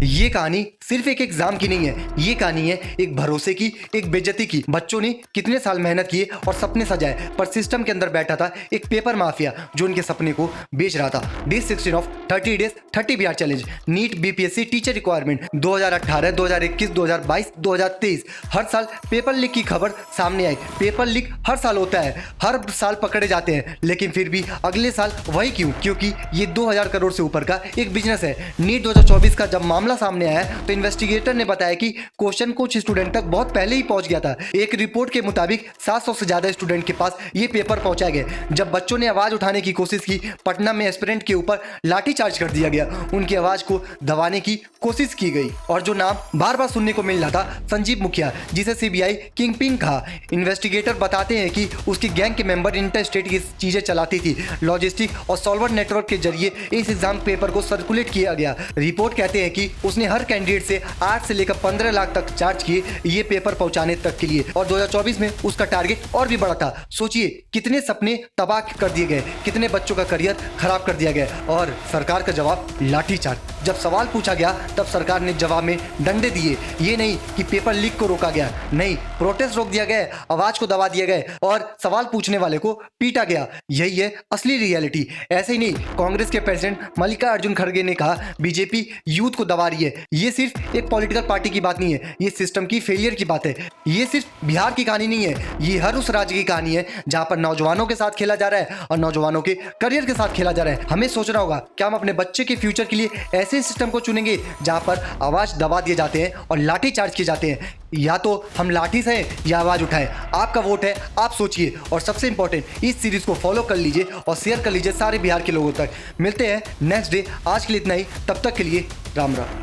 ये कहानी सिर्फ एक एग्जाम की नहीं है, ये कहानी है एक भरोसे की, एक बेइज्जती की। बच्चों ने कितने साल मेहनत किए और सपने सजाए, पर सिस्टम के अंदर बैठा था एक पेपर माफिया जो उनके सपने को बेच रहा था। Day 16 of 30 days 30 Bihar challenge, NEET BPSC teacher recruitment 2018, 2021, 2022, 2023। हर साल पेपर लीक की खबर सामने आई। पेपर लीक हर साल होता है, हर साल पकड़े जाते हैं, लेकिन फिर भी अगले साल वही क्यों? क्योंकि ये 2000 करोड़ से ऊपर का एक बिजनेस है। नीट 2024 का जब मामला सामने आया तो इन्वेस्टिगेटर ने बताया कि क्वेश्चन कुछ स्टूडेंट तक बहुत पहले ही पहुंच गया था। एक रिपोर्ट के मुताबिक 700 से ज्यादा स्टूडेंट के पास ये पेपर पहुंचाए गए। जब बच्चों ने आवाज उठाने की कोशिश की, पटना में एस्पिरेंट के ऊपर लाठीचार्ज कर दिया गया। उनकी आवाज को दबाने की कोशिश की गई। और जो नाम बार बार सुनने को मिल रहा था, संजीव मुखिया, जिसे सीबीआई किंग पिन कहा। इन्वेस्टिगेटर बताते हैं कि उसकी गैंग के मेंबर इंटर स्टेट की चीजें चलाती थी। लॉजिस्टिक और सॉल्वर नेटवर्क के जरिए इस एग्जाम पेपर को सर्कुलेट किया गया। रिपोर्ट कहते हैं कि उसने हर कैंडिडेट से 8 से लेकर 15 लाख तक चार्ज किए ये पेपर पहुंचाने तक के लिए। और 2024 में उसका टारगेट और भी बड़ा था। सोचिए कितने सपने तबाह कर दिए गए, कितने बच्चों का करियर खराब कर दिया गया। और सरकार का जवाब लाठीचार्ज। जब सवाल पूछा गया तब सरकार ने जवाब में डंडे दिए। ये नहीं कि पेपर लीक को रोका गया, नहीं, प्रोटेस्ट रोक दिया गया, आवाज को दबा दिया गया और सवाल पूछने वाले को पीटा गया। यही है असली रियलिटी। ऐसे ही नहीं, कांग्रेस के प्रेसिडेंट मल्लिकार्जुन खड़गे ने कहा बीजेपी यूथ को दबा रही है। ये सिर्फ एक पॉलिटिकल पार्टी की बात नहीं है, ये सिस्टम की फेलियर की बात है। ये सिर्फ बिहार की कहानी नहीं है, ये हर उस राज्य की कहानी है जहां पर नौजवानों के साथ खेला जा रहा है और नौजवानों के करियर के साथ खेला जा रहा है। हमें सोचना होगा क्या हम अपने बच्चे के फ्यूचर के लिए ऐसे सिस्टम को चुनेंगे जहां पर आवाज दबा दिए जाते हैं और लाठी चार्ज किए जाते हैं। या तो हम लाठी से या आवाज उठाएं। आपका वोट है, आप सोचिए। और सबसे इंपॉर्टेंट, इस सीरीज को फॉलो कर लीजिए और शेयर कर लीजिए सारे बिहार के लोगों तक। मिलते हैं नेक्स्ट डे। आज के लिए इतना ही, तब तक के लिए राम राम।